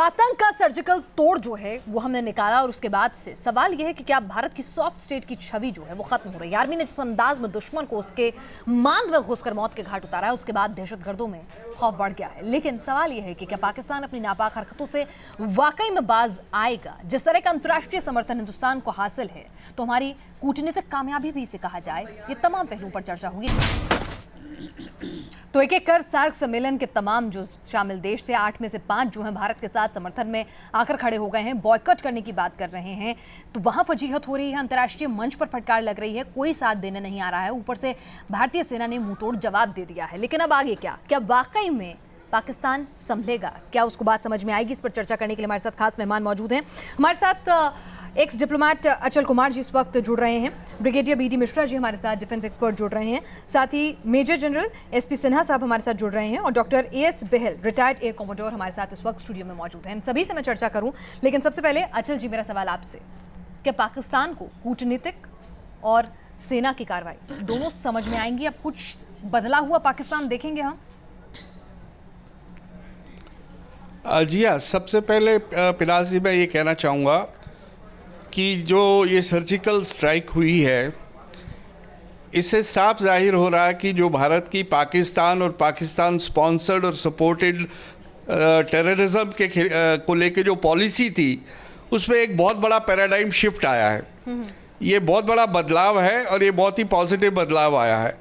आतंक का सर्जिकल तोड़ जो है वो हमने निकाला और उसके बाद से सवाल यह है कि क्या भारत की सॉफ्ट स्टेट की छवि जो है वो खत्म हो रही है। आर्मी ने जिस अंदाज में दुश्मन को उसके मांद में घुसकर मौत के घाट उतारा है, उसके बाद दहशतगर्दों में खौफ बढ़ गया है। लेकिन सवाल यह है कि क्या पाकिस्तान अपनी नापाक हरकतों से वाकई में बाज आएगा। जिस तरह का अंतर्राष्ट्रीय समर्थन हिंदुस्तान को हासिल है, तो हमारी कूटनीतिक कामयाबी भी इसे कहा जाए, ये तमाम पहलुओं पर चर्चा होगी। तो एक एक कर सार्क सम्मेलन के तमाम जो शामिल देश थे, 8 में से 5 जो हैं भारत के साथ समर्थन में आकर खड़े हो गए हैं, बॉयकॉट करने की बात कर रहे हैं। तो वहां फजीहत हो रही है, अंतर्राष्ट्रीय मंच पर फटकार लग रही है, कोई साथ देने नहीं आ रहा है। ऊपर से भारतीय सेना ने मुंहतोड़ जवाब दे दिया है। लेकिन अब आगे क्या वाकई में पाकिस्तान संभलेगा? क्या उसको बात समझ में आएगी? इस पर चर्चा करने के लिए हमारे साथ खास मेहमान मौजूद हैं। हमारे साथ एक्स डिप्लोमेट अचल कुमार जी इस वक्त जुड़ रहे हैं, ब्रिगेडियर बीडी मिश्रा जी हमारे साथ डिफेंस एक्सपर्ट जुड़ रहे हैं, साथ ही मेजर जनरल एसपी सिन्हा साहब हमारे साथ जुड़ रहे हैं और डॉक्टर एएस बहल रिटायर्ड एयर कॉमोडोर हमारे साथ इस वक्त स्टूडियो में मौजूद हैं। इन सभी से मैं चर्चा करूं, लेकिन सबसे पहले अचल जी, मेरा सवाल आपसे, क्या पाकिस्तान को कूटनीतिक और सेना की कार्रवाई दोनों समझ में आएंगी? अब कुछ बदला हुआ पाकिस्तान देखेंगे हम? जी हाँ, सबसे पहले पिलास जी मैं ये कहना चाहूँगा कि जो ये सर्जिकल स्ट्राइक हुई है, इससे साफ जाहिर हो रहा है कि जो भारत की पाकिस्तान और पाकिस्तान स्पॉन्सर्ड और सपोर्टेड टेररिज्म के को लेके जो पॉलिसी थी, उसमें एक बहुत बड़ा पैराडाइम शिफ्ट आया है। ये बहुत बड़ा बदलाव है और ये बहुत ही पॉजिटिव बदलाव आया है।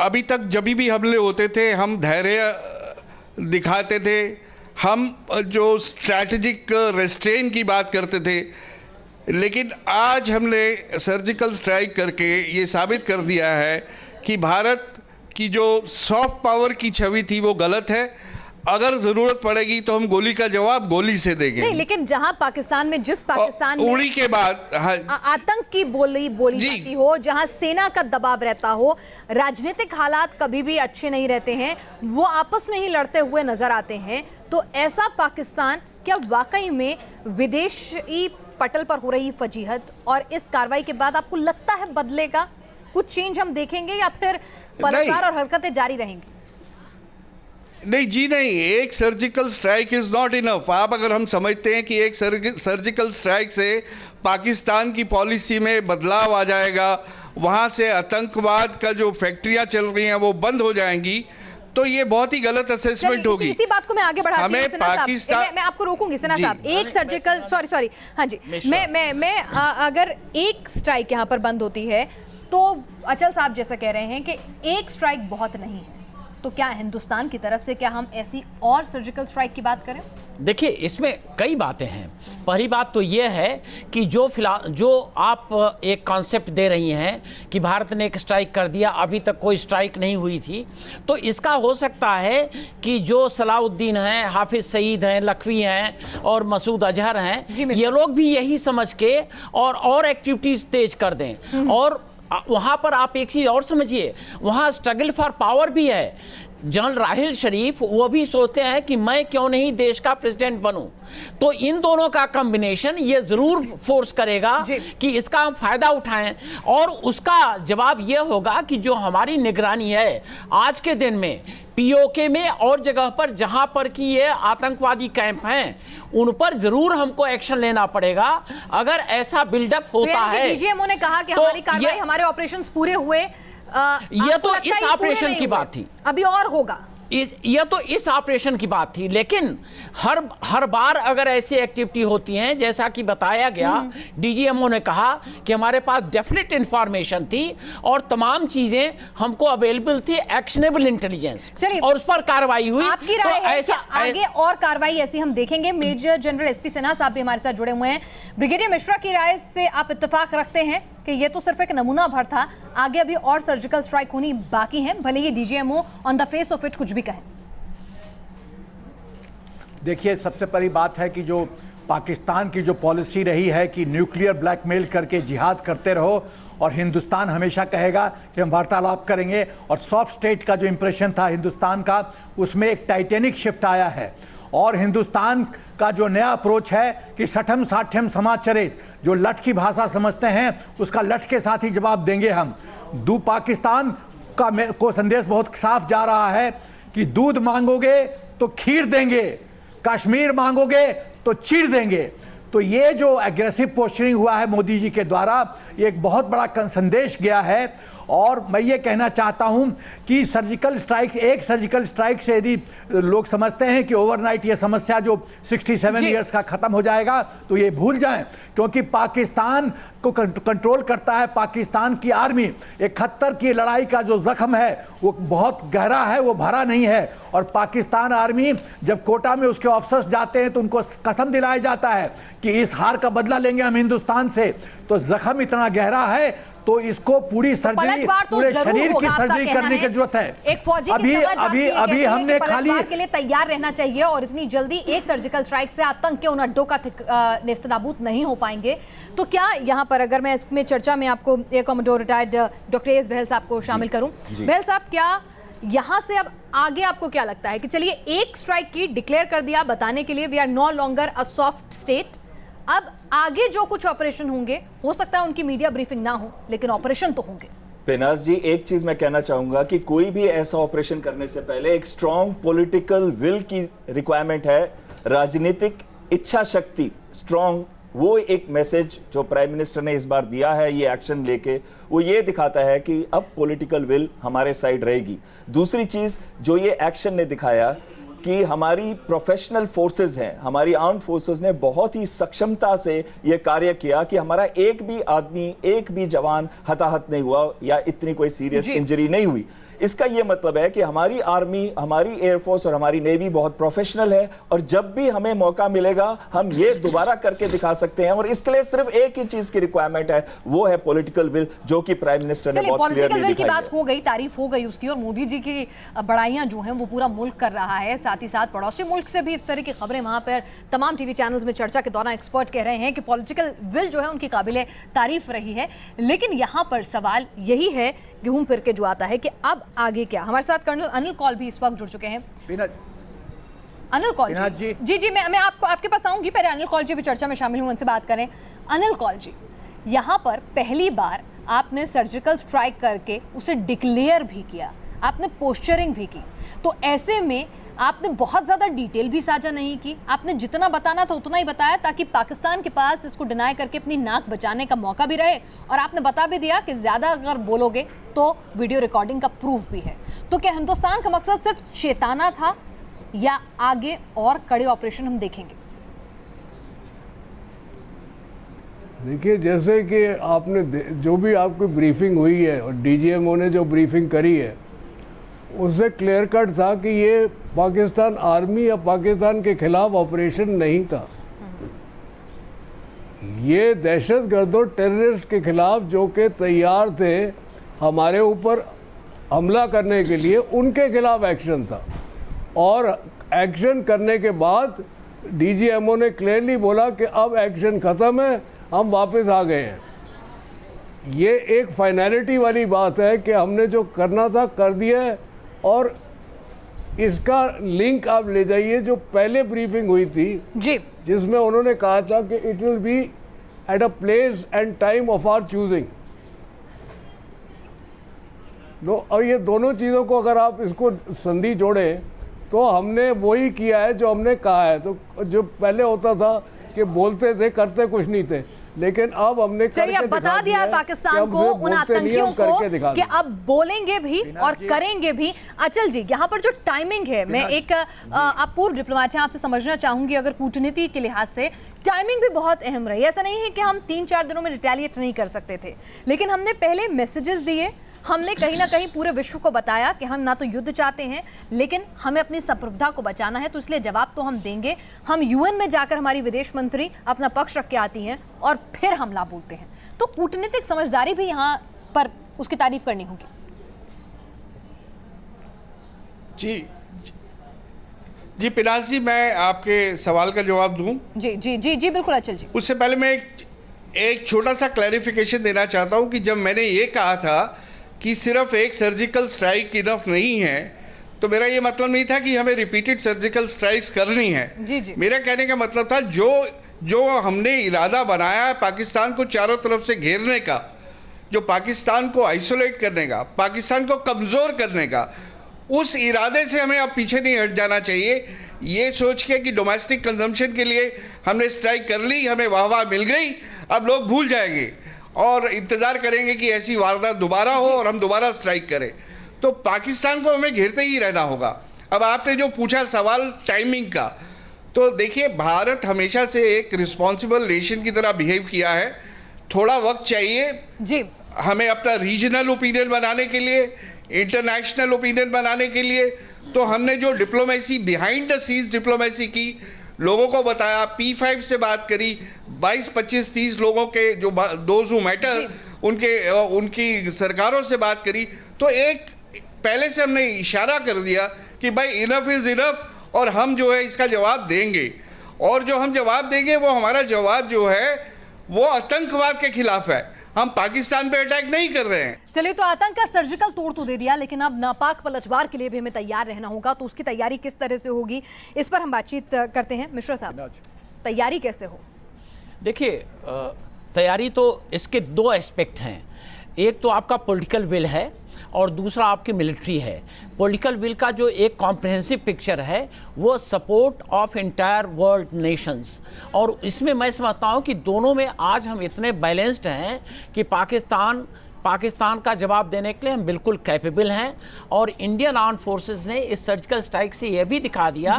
अभी तक जब भी हमले होते थे, हम धैर्य दिखाते थे, हम जो स्ट्रैटेजिक रेस्ट्रेन की बात करते थे, लेकिन आज हमने सर्जिकल स्ट्राइक करके ये साबित कर दिया है कि भारत की जो सॉफ्ट पावर की छवि थी वो गलत है। अगर जरूरत पड़ेगी तो हम गोली का जवाब गोली से देंगे। नहीं, लेकिन जहां पाकिस्तान में जिस पाकिस्तान में उड़ी के बाद आतंक की बोली जाती हो, जहां सेना का दबाव रहता हो, राजनीतिक हालात कभी भी अच्छे नहीं रहते हैं, वो आपस में ही लड़ते हुए नजर आते हैं, तो ऐसा पाकिस्तान क्या वाकई में विदेशी पटल पर हो रही फजीहत और इस कार्रवाई के बाद आपको लगता है बदलेगा? कुछ चेंज हम देखेंगे या फिर पलटवार और हरकतें जारी रहेंगी? नहीं जी नहीं, एक surgical strike is not enough. आप अगर हम समझते हैं कि एक सर्जिकल स्ट्राइक से पाकिस्तान की पॉलिसी में बदलाव आ जाएगा, वहां से आतंकवाद का जो फैक्ट्रियां चल रही हैं वो बंद हो जाएंगी, तो ये बहुत ही गलत असेसमेंट होगी। इसी बात को मैं आगे बढ़ाती हूं सिन्हा साहब, मैं आपको रोकूंगी सिन्हा साहब। एक सर्जिकल सॉरी हाँ जी, मैं अगर एक स्ट्राइक यहां पर बंद होती है, तो अचल साहब जैसा कह रहे हैं कि एक स्ट्राइक बहुत नहीं है, तो क्या हिंदुस्तान की तरफ से क्या हम ऐसी और सर्जिकल स्ट्राइक की बात करें? देखिए, इसमें कई बातें हैं। पहली बात तो ये है कि जो आप एक कॉन्सेप्ट दे रही हैं कि भारत ने एक स्ट्राइक कर दिया, अभी तक कोई स्ट्राइक नहीं हुई थी, तो इसका हो सकता है कि जो सलाउद्दीन हैं, हाफिज सईद हैं, लखवी हैं और मसूद अजहर हैं, ये लोग भी यही समझ के और एक्टिविटीज तेज कर दें। और वहाँ पर आप एक चीज़ और समझिए, वहाँ स्ट्रगल फॉर पावर भी है। जनरल राहिल शरीफ वो भी सोचते हैं कि मैं क्यों नहीं देश का प्रेसिडेंट बनूं। तो इन दोनों का कॉम्बिनेशन ये जरूर फोर्स करेगा कि इसका हम फायदा उठाएं, और उसका जवाब ये होगा कि जो हमारी निगरानी है आज के दिन में पीओके में और जगह पर जहां पर कि ये आतंकवादी कैंप हैं, उन पर जरूर हमको एक्शन लेना पड़ेगा। अगर ऐसा बिल्डअप होता है, डीजीएमओ ने कहा कि हमारी कार्रवाई, हमारे ऑपरेशंस पूरे हुए, यह तो इस ऑपरेशन की बात थी, अभी और होगा। यह तो इस ऑपरेशन की बात थी, लेकिन हर बार अगर ऐसी एक्टिविटी होती हैं, जैसा कि बताया गया, डीजीएमओ ने कहा कि हमारे पास डेफिनेट इंफॉर्मेशन थी और तमाम चीजें हमको अवेलेबल थी, एक्शनेबल इंटेलिजेंस, और उस पर कार्रवाई हुई। आपकी राय है ऐसा आगे और कार्रवाई ऐसी हम देखेंगे? मेजर जनरल एसपी सिन्हा साहब भी हमारे साथ जुड़े हुए हैं। ब्रिगेडियर मिश्रा की राय से आप इत्तेफाक रखते हैं कि ये तो सिर्फ एक नमूना भर था, आगे अभी और सर्जिकल स्ट्राइक होनी बाकी है, भले ही DGMO on the face of it कुछ भी कहें? देखिए, सबसे बड़ी बात है कि जो पाकिस्तान की जो पॉलिसी रही है कि न्यूक्लियर ब्लैकमेल करके जिहाद करते रहो, और हिंदुस्तान हमेशा कहेगा कि हम वार्तालाप करेंगे, और सॉफ्ट स्टेट का जो इंप्रेशन था हिंदुस्तान का, उसमें एक टाइटेनिक शिफ्ट आया है। और हिंदुस्तान का जो नया अप्रोच है कि सठम साठ्यम समाचरित, जो लठ की भाषा समझते हैं उसका लठ के साथ ही जवाब देंगे हम। पाकिस्तान को संदेश बहुत साफ जा रहा है कि दूध मांगोगे तो खीर देंगे, कश्मीर मांगोगे तो चीर देंगे। तो ये जो एग्रेसिव पोस्चरिंग हुआ है मोदी जी के द्वारा, ये एक बहुत बड़ा संदेश गया है। और मैं ये कहना चाहता हूं कि सर्जिकल स्ट्राइक, एक सर्जिकल स्ट्राइक से यदि लोग समझते हैं कि ओवरनाइट ये समस्या जो 67 इयर्स का खत्म हो जाएगा, तो ये भूल जाएं, क्योंकि पाकिस्तान को कंट्रोल करता है पाकिस्तान की आर्मी। 71 की लड़ाई का जो जख्म है वो बहुत गहरा है, वो भरा नहीं है। और पाकिस्तान आर्मी जब कोटा में उसके ऑफिसर्स जाते हैं तो उनको कसम दिलाया जाता है कि इस हार का बदला लेंगे हम हिंदुस्तान से। तो जख्म इतना गहरा है तो इसको पूरी सर्जरी, पूरे शरीर की सर्जरी करने की जरूरत है। एक फौजी अभी हमने खाली के लिए तैयार रहना चाहिए और इतनी जल्दी एक सर्जिकल स्ट्राइक से आतंक के उन अड्डों का नेस्तनाबूद नहीं हो पाएंगे। तो क्या यहाँ पर अगर मैं इसमें चर्चा में आपको एक कमोडोर रिटायर्ड डॉक्टर एस बहल साहब को शामिल करूं, बहल साहब क्या यहाँ से अब आगे आपको क्या लगता है कि चलिए एक स्ट्राइक की डिक्लेयर कर दिया बताने के लिए we are no longer a soft state, अब आगे जो कुछ ऑपरेशन होंगे हो सकता है उनकी मीडिया ब्रीफिंग ना हो लेकिन ऑपरेशन तो होंगे। पेनाज जी, एक चीज मैं कहना चाहूंगा कि कोई भी ऐसा ऑपरेशन करने से पहले एक स्ट्रॉन्ग पॉलिटिकल विल की रिक्वायरमेंट है, राजनीतिक इच्छा शक्ति स्ट्रॉन्ग। वो एक मैसेज जो प्राइम मिनिस्टर ने इस बार दिया है ये एक्शन लेके, वो ये दिखाता है कि अब पॉलिटिकल विल हमारे साइड रहेगी। दूसरी चीज जो ये एक्शन ने दिखाया कि हमारी प्रोफेशनल फोर्सेस हैं, हमारी आर्म फोर्सेस ने बहुत ही सक्षमता से यह कार्य किया कि हमारा एक भी आदमी, एक भी जवान हताहत नहीं हुआ या इतनी कोई सीरियस इंजरी नहीं हुई। इसका यह मतलब है कि हमारी आर्मी, हमारी एयरफोर्स और हमारी नेवी बहुत प्रोफेशनल है और जब भी हमें मौका मिलेगा हम ये दोबारा करके दिखा सकते हैं। और इसके लिए सिर्फ एक ही चीज की रिक्वायरमेंट है, वो है पॉलिटिकल विल, जो कि प्राइम मिनिस्टर ने बहुत क्लियरली दिखाई है। बात हो गई, तारीफ हो गई उसकी, और मोदी जी की बड़ाइयां जो हैं वो पूरा मुल्क कर रहा है। साथ ही साथ पड़ोसी मुल्क से भी इस तरह की खबरें वहां पर तमाम टीवी चैनल्स में चर्चा के दौरान एक्सपर्ट कह रहे हैं कि पॉलिटिकल विल जो है उनकी काबिले तारीफ रही है। लेकिन यहाँ पर सवाल यही है घूम फिर के जो आता है कि अब आगे क्या। हमारे साथ कर्नल अनिल कौल भी इस वक्त जुड़ चुके हैं। अनिल कौल जी, मैं आपको आपके पास आऊंगी, पहले अनिल कौल जी भी चर्चा में शामिल हुए, उनसे बात करें। अनिल कौल जी, यहाँ पर पहली बार आपने सर्जिकल स्ट्राइक करके उसे डिक्लेयर भी किया, आपने पोस्चरिंग भी की, तो ऐसे में आपने बहुत ज़्यादा डिटेल भी साझा नहीं की। आपने जितना बताना था उतना ही बताया ताकि पाकिस्तान के पास इसको डिनाई करके अपनी नाक बचाने का मौका भी रहे, और आपने बता भी दिया कि ज़्यादा अगर बोलोगे तो वीडियो रिकॉर्डिंग का प्रूफ भी है। तो क्या हिंदुस्तान का मकसद सिर्फ चेताना था या आगे और कड़े ऑपरेशन हम देखेंगे? देखिए, जैसे कि आपने जो भी आपकी ब्रीफिंग हुई है और डीजीएमओ ने जो ब्रीफिंग करी है उससे क्लियर कट था कि ये पाकिस्तान आर्मी या पाकिस्तान के खिलाफ ऑपरेशन नहीं था। ये दहशतगर्दों, टेररिस्ट के खिलाफ जो कि तैयार थे हमारे ऊपर हमला करने के लिए, उनके खिलाफ एक्शन था। और एक्शन करने के बाद डीजीएमओ ने क्लियरली बोला कि अब एक्शन ख़त्म है, हम वापस आ गए हैं। ये एक फाइनलिटी वाली बात है कि हमने जो करना था कर दिया है। और इसका लिंक आप ले जाइए जो पहले ब्रीफिंग हुई थी जी, जिसमें उन्होंने कहा था कि it will be at a place and time of our choosing. और ये दोनों चीज़ों को अगर आप इसको संधि जोड़ें तो हमने वही किया है जो हमने कहा है। तो जो पहले होता था कि बोलते थे करते कुछ नहीं थे, लेकिन अब हमने चलिए बता दिया पाकिस्तान को, उन आतंकियों को कि अब बोलेंगे भी और करेंगे भी। अचल जी, यहाँ पर जो टाइमिंग है, मैं एक आप पूर्व डिप्लोमेट हैं, आपसे समझना चाहूंगी, अगर कूटनीति के लिहाज से टाइमिंग भी बहुत अहम रही। ऐसा नहीं है कि हम 3-4 दिनों में रिटेलिएट नहीं कर सकते थे, लेकिन हमने पहले मैसेजेस दिए, हमने कहीं ना कहीं पूरे विश्व को बताया कि हम ना तो युद्ध चाहते हैं लेकिन हमें अपनी संप्रभुता को बचाना है, तो इसलिए जवाब तो हम देंगे। हम यूएन में जाकर हमारी विदेश मंत्री अपना पक्ष रख के आती हैं और फिर हमला बोलते हैं। तो कूटनीतिक समझदारी भी यहाँ पर उसकी तारीफ करनी होगी। जी पिनाज जी, मैं आपके सवाल का जवाब दूं? जी जी जी जी बिल्कुल अचल जी। उससे पहले मैं एक छोटा सा क्लैरिफिकेशन देना चाहता हूं कि जब मैंने ये कहा था कि सिर्फ एक सर्जिकल स्ट्राइक इनफ नहीं है, तो मेरा ये मतलब नहीं था कि हमें रिपीटेड सर्जिकल स्ट्राइक्स करनी है। जी जी। मेरा कहने का मतलब था जो हमने इरादा बनाया है पाकिस्तान को चारों तरफ से घेरने का, जो पाकिस्तान को आइसोलेट करने का, पाकिस्तान को कमजोर करने का, उस इरादे से हमें अब पीछे नहीं हट जाना चाहिए। ये सोच के कि डोमेस्टिक कंजम्पशन के लिए हमने स्ट्राइक कर ली, हमें वाहवाह मिल गई, अब लोग भूल जाएंगे और इंतजार करेंगे कि ऐसी वारदात दोबारा हो और हम दोबारा स्ट्राइक करें। तो पाकिस्तान को हमें घेरते ही रहना होगा। अब आपने जो पूछा सवाल टाइमिंग का, तो देखिए भारत हमेशा से एक रिस्पॉन्सिबल नेशन की तरह बिहेव किया है। थोड़ा वक्त चाहिए जी, हमें अपना रीजनल ओपिनियन बनाने के लिए, इंटरनेशनल ओपिनियन बनाने के लिए। तो हमने जो diplomacy, behind the scenes diplomacy की, लोगों को बताया, P5 से बात करी, 22, 25, 30 लोगों के जो दोज हु मैटर, उनकी सरकारों से बात करी। तो एक पहले से हमने इशारा कर दिया कि भाई इनफ इज इनफ और हम जो है इसका जवाब देंगे। और जो हम जवाब देंगे वो हमारा जवाब जो है वो आतंकवाद के खिलाफ है। हम पाकिस्तान पे अटैक नहीं कर रहे हैं। चलिए, तो आतंक का सर्जिकल तोड़ तो दे दिया, लेकिन अब नापाक पलटवार के लिए भी हमें तैयार रहना होगा। तो उसकी तैयारी किस तरह से होगी, इस पर हम बातचीत करते हैं। मिश्रा साहब, तैयारी कैसे हो? देखिए, तैयारी तो इसके दो एस्पेक्ट हैं। एक तो आपका पॉलिटिकल विल है और दूसरा आपकी मिलिट्री है। पॉलिटिकल विल का जो एक कॉम्प्रिहेंसिव पिक्चर है वो support of entire world Nations, और इसमें मैं समझता हूँ कि दोनों में आज हम इतने बैलेंस्ड हैं कि पाकिस्तान का जवाब देने के लिए हम बिल्कुल कैपेबल हैं। और इंडियन आर्म फोर्सेस ने इस सर्जिकल स्ट्राइक से यह भी दिखा दिया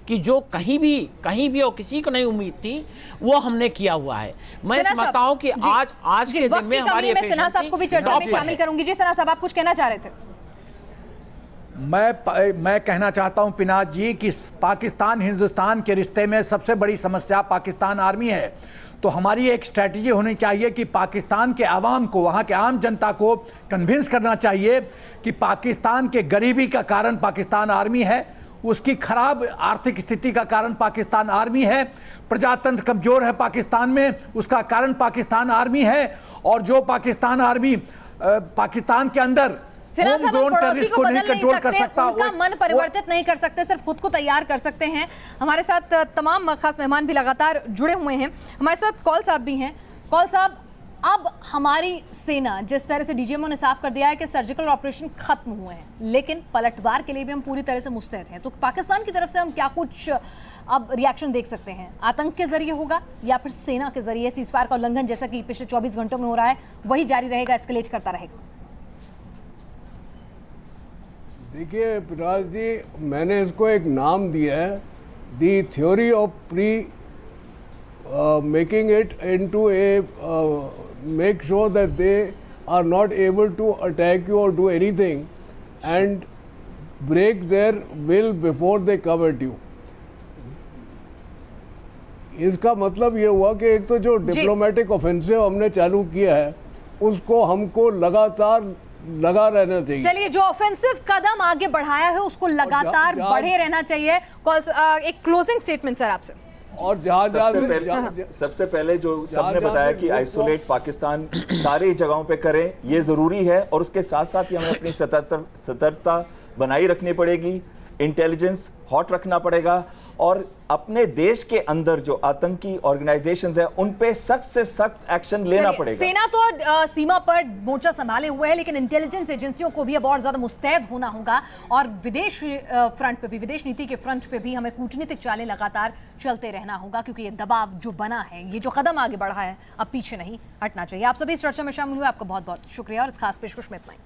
कि जो कहीं भी और किसी को नहीं उम्मीद थी वो हमने किया हुआ है। मैं समझता हूं कि आज के दिन में हमारी मैं सिन्हा साहब को भी चर्चा में शामिल करूंगी। जी सिन्हा साहब, आप कुछ कहना चाह रहे थे? मैं कहना चाहता हूं पिनाक जी कि पाकिस्तान हिंदुस्तान के रिश्ते में सबसे बड़ी समस्या पाकिस्तान आर्मी है। तो हमारी एक स्ट्रैटेजी होनी चाहिए कि पाकिस्तान के आवाम को, वहाँ के आम जनता को कन्विंस करना चाहिए कि पाकिस्तान के गरीबी का कारण पाकिस्तान आर्मी है, उसकी खराब आर्थिक स्थिति का कारण पाकिस्तान आर्मी है, प्रजातंत्र कमजोर है पाकिस्तान में, उसका कारण पाकिस्तान आर्मी है। और जो पाकिस्तान आर्मी पाकिस्तान के अंदर सिन्हा साहब, हम पड़ोसी को बदल नहीं सकते, उनका मन परिवर्तित नहीं कर सकते, सिर्फ खुद को तैयार कर सकते हैं। हमारे साथ तमाम खास मेहमान भी लगातार जुड़े हुए हैं। हमारे साथ कौल साहब भी हैं। कौल साहब, अब हमारी सेना, जिस तरह से डीजीएमओ ने साफ कर दिया है कि सर्जिकल ऑपरेशन खत्म हुए हैं, लेकिन पलटवार के लिए भी हम पूरी तरह से मुस्तैद हैं। तो पाकिस्तान की तरफ से हम क्या कुछ अब रिएक्शन देख सकते हैं? आतंक के जरिए होगा या फिर सेना के जरिए सीजफायर का उल्लंघन जैसा कि पिछले 24 घंटों में हो रहा है वही जारी रहेगा, एस्केलेट करता रहेगा? देखिए पिनाक जी, मैंने इसको एक नाम दिया है, the theory of pre making it into a make sure that they are not able to attack you और do anything and break their will before they come at you. इसका मतलब ये हुआ कि एक तो जो डिप्लोमेटिक ऑफेंसिव हमने चालू किया है उसको हमको लगातार लगा रहना चाहिए। चलिए, जो ऑफेंसिव कदम आगे बढ़ाया है उसको लगातार बढ़े रहना चाहिए। एक क्लोजिंग स्टेटमेंट सर आपसे। और सबसे पहले जो सबने बताया कि आइसोलेट पाकिस्तान सारी जगहों पे करें, ये जरूरी है। और उसके साथ साथ ही हमें अपनी सतर्कता बनाई रखनी पड़ेगी, इंटेलिजेंस हॉट रखना पड़ेगा, और अपने देश के अंदर जो आतंकी ऑर्गेनाइजेशंस हैं उन पे सख्त से सख्त एक्शन लेना पड़ेगा। सेना तो सीमा पर मोर्चा संभाले हुए है, लेकिन इंटेलिजेंस एजेंसियों को भी अब और ज्यादा मुस्तैद होना होगा। और विदेश फ्रंट पे भी, विदेश नीति के फ्रंट पे भी हमें कूटनीतिक चालें लगातार चलते रहना होगा, क्योंकि ये दबाव जो बना है, ये जो कदम आगे बढ़ा है, अब पीछे नहीं हटना चाहिए। आप सभी इस चर्चा में शामिल हुए, आपका बहुत बहुत शुक्रिया। और इस खास पेशकश में इतना ही।